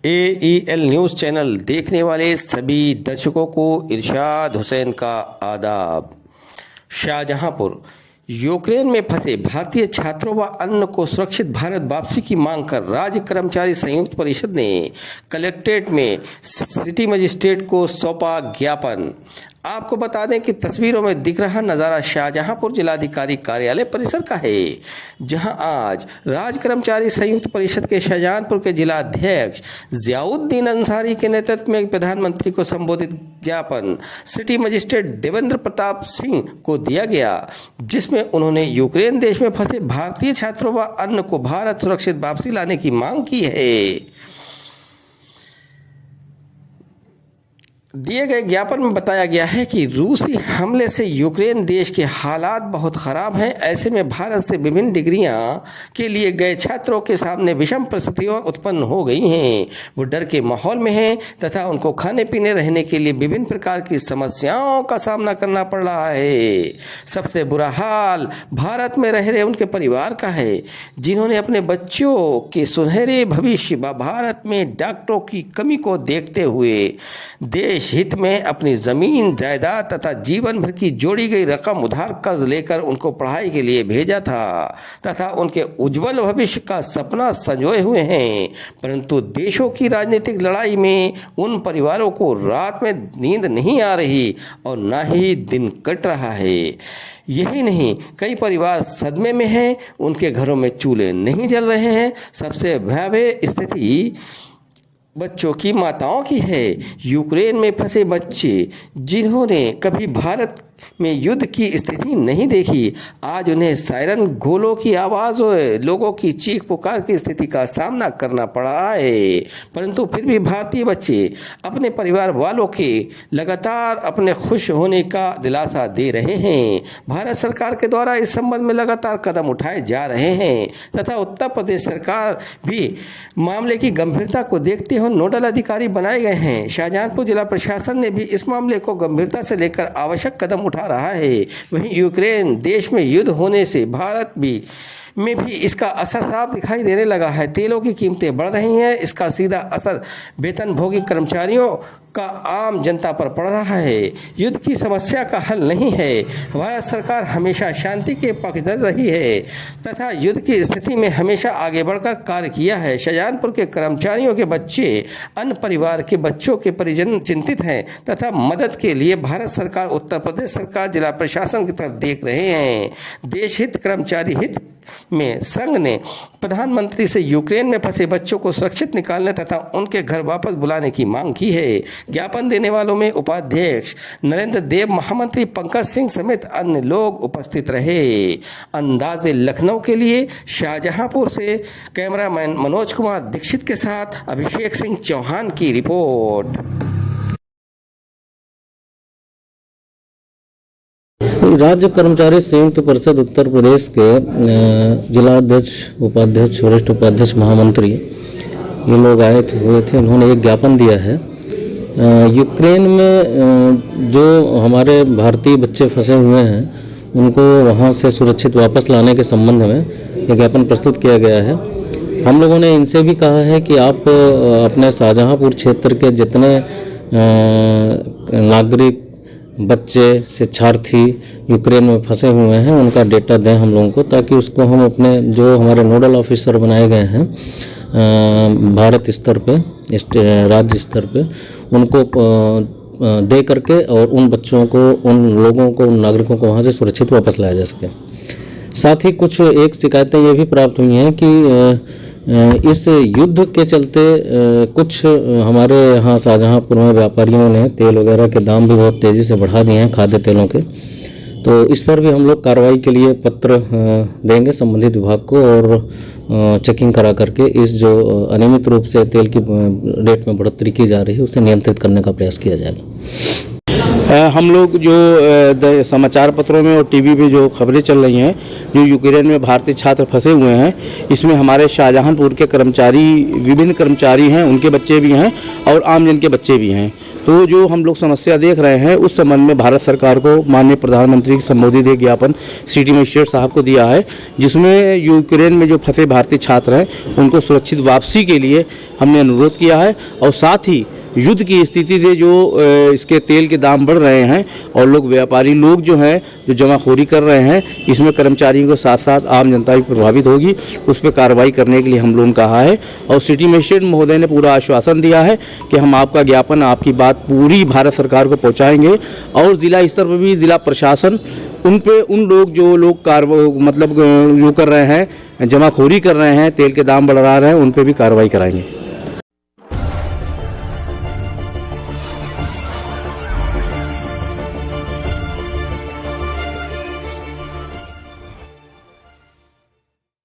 AEL news channel देखने वाले सभी दर्शकों को इरशाद हुसैन का आदाब। शाहजहांपुर यूक्रेन में फंसे भारतीय छात्रों व अन्य को सुरक्षित भारत वापसी की मांग कर राज्य कर्मचारी संयुक्त परिषद ने कलेक्ट्रेट में सिटी मजिस्ट्रेट को सौंपा ज्ञापन। आपको बता दें कि तस्वीरों में दिख रहा नज़ारा शाहजहांपुर जिलाधिकारी कार्यालय परिसर का है, जहां आज राज्य कर्मचारी संयुक्त परिषद के शाहजहांपुर के जिलाध्यक्ष जियाउद्दीन अंसारी के नेतृत्व में प्रधानमंत्री को संबोधित ज्ञापन सिटी मजिस्ट्रेट देवेंद्र प्रताप सिंह को दिया गया, जिसमें उन्होंने यूक्रेन देश में फंसे भारतीय छात्रों व अन्य को भारत सुरक्षित वापसी लाने की मांग की है। दिए गए ज्ञापन में बताया गया है कि रूसी हमले से यूक्रेन देश के हालात बहुत ख़राब हैं। ऐसे में भारत से विभिन्न डिग्रियां के लिए गए छात्रों के सामने विषम परिस्थितियां उत्पन्न हो गई हैं। वो डर के माहौल में हैं तथा उनको खाने पीने रहने के लिए विभिन्न प्रकार की समस्याओं का सामना करना पड़ रहा है। सबसे बुरा हाल भारत में रह रहे उनके परिवार का है, जिन्होंने अपने बच्चों के सुनहरे भविष्य व भारत में डॉक्टरों की कमी को देखते हुए देश हित में अपनी जमीन जायदाद तथा जीवन भर की जोड़ी गई रकम उधार कर्ज लेकर उनको पढ़ाई के लिए भेजा था तथा उनके उज्जवल भविष्य का सपना संजोए हुए हैं। परंतु देशों की राजनीतिक लड़ाई में उन परिवारों को रात में नींद नहीं आ रही और ना ही दिन कट रहा है। यही नहीं, कई परिवार सदमे में हैं, उनके घरों में चूल्हे नहीं जल रहे हैं। सबसे भयावह स्थिति बच्चों की माताओं की है। यूक्रेन में फंसे बच्चे जिन्होंने कभी भारत में युद्ध की स्थिति नहीं देखी, आज उन्हें सायरन गोलों की आवाज़ और लोगों की चीख पुकार की स्थिति का सामना करना पड़ रहा है। परंतु फिर भी भारतीय बच्चे अपने परिवार वालों के लगातार अपने खुश होने का दिलासा दे रहे हैं। भारत सरकार के द्वारा इस संबंध में लगातार कदम उठाए जा रहे हैं तथा उत्तर प्रदेश सरकार भी मामले की गंभीरता को देखते हुए नोडल अधिकारी बनाए गए हैं। शाहजहांपुर जिला प्रशासन ने भी इस मामले को गंभीरता से लेकर आवश्यक कदम उठा रहा है। वहीं यूक्रेन देश में युद्ध होने से भारत में भी इसका असर साफ दिखाई देने लगा है। तेलों की कीमतें बढ़ रही हैं, इसका सीधा असर वेतनभोगी कर्मचारियों का आम जनता पर पड़ रहा है। युद्ध की समस्या का हल नहीं है। भारत सरकार हमेशा शांति के पक्षधर रही है तथा युद्ध की स्थिति में हमेशा आगे बढ़कर कार्य किया है। शाहजहांपुर के कर्मचारियों के बच्चे अन्य परिवार के बच्चों के परिजन चिंतित हैं तथा मदद के लिए भारत सरकार, उत्तर प्रदेश सरकार, जिला प्रशासन की तरफ देख रहे हैं। देश हित कर्मचारी हित में संघ ने प्रधानमंत्री से यूक्रेन में फंसे बच्चों को सुरक्षित निकालने तथा उनके घर वापस बुलाने की मांग की है। ज्ञापन देने वालों में उपाध्यक्ष नरेंद्र देव, महामंत्री पंकज सिंह समेत अन्य लोग उपस्थित रहे। अंदाज़े लखनऊ के लिए शाहजहांपुर से कैमरामैन मनोज कुमार दीक्षित के साथ अभिषेक सिंह चौहान की रिपोर्ट। राज्य कर्मचारी संयुक्त परिषद उत्तर प्रदेश के जिलाध्यक्ष, उपाध्यक्ष, वरिष्ठ उपाध्यक्ष, महामंत्री ये लोग हुए थे। उन्होंने एक ज्ञापन दिया है। यूक्रेन में जो हमारे भारतीय बच्चे फंसे हुए हैं उनको वहां से सुरक्षित वापस लाने के संबंध में ये ज्ञापन प्रस्तुत किया गया है। हम लोगों ने इनसे भी कहा है कि आप अपने शाहजहांपुर क्षेत्र के जितने नागरिक, बच्चे, शिक्षार्थी यूक्रेन में फंसे हुए हैं उनका डेटा दें हम लोगों को, ताकि उसको हम अपने जो हमारे नोडल ऑफिसर बनाए गए हैं भारत स्तर पे, राज्य स्तर पे, उनको दे करके और उन बच्चों को, उन लोगों को, उन नागरिकों को वहाँ से सुरक्षित वापस लाया जा सके। साथ ही कुछ एक शिकायतें ये भी प्राप्त हुई हैं कि इस युद्ध के चलते कुछ हमारे यहाँ शाहजहांपुर में व्यापारियों ने तेल वगैरह के दाम भी बहुत तेज़ी से बढ़ा दिए हैं, खाद्य तेलों के। तो इस पर भी हम लोग कार्रवाई के लिए पत्र देंगे संबंधित विभाग को और चेकिंग करा करके इस जो अनियमित रूप से तेल की रेट में बढ़ोतरी की जा रही है उसे नियंत्रित करने का प्रयास किया जाएगा। हम लोग जो समाचार पत्रों में और टीवी पे जो खबरें चल रही हैं, जो यूक्रेन में भारतीय छात्र फंसे हुए हैं, इसमें हमारे शाहजहांपुर के कर्मचारी, विभिन्न कर्मचारी हैं, उनके बच्चे भी हैं और आमजन के बच्चे भी हैं। तो जो हम लोग समस्या देख रहे हैं उस संबंध में भारत सरकार को माननीय प्रधानमंत्री के संबोधित एक ज्ञापन सिटी मजिस्ट्रेट साहब को दिया है, जिसमें यूक्रेन में जो फंसे भारतीय छात्र हैं उनको सुरक्षित वापसी के लिए हमने अनुरोध किया है। और साथ ही युद्ध की स्थिति से जो इसके तेल के दाम बढ़ रहे हैं और लोग व्यापारी लोग जो हैं जो जमाखोरी कर रहे हैं, इसमें कर्मचारियों के साथ साथ आम जनता भी प्रभावित होगी, उस पर कार्रवाई करने के लिए हम लोगों ने कहा है। और सिटी मजिस्ट्रेट महोदय ने पूरा आश्वासन दिया है कि हम आपका ज्ञापन, आपकी बात पूरी भारत सरकार को पहुँचाएँगे और ज़िला स्तर पर भी ज़िला प्रशासन उन लोग जो लोग मतलब जो कर रहे हैं, जमाखोरी कर रहे हैं, तेल के दाम बढ़ा रहे हैं, उन पर भी कार्रवाई कराएंगे।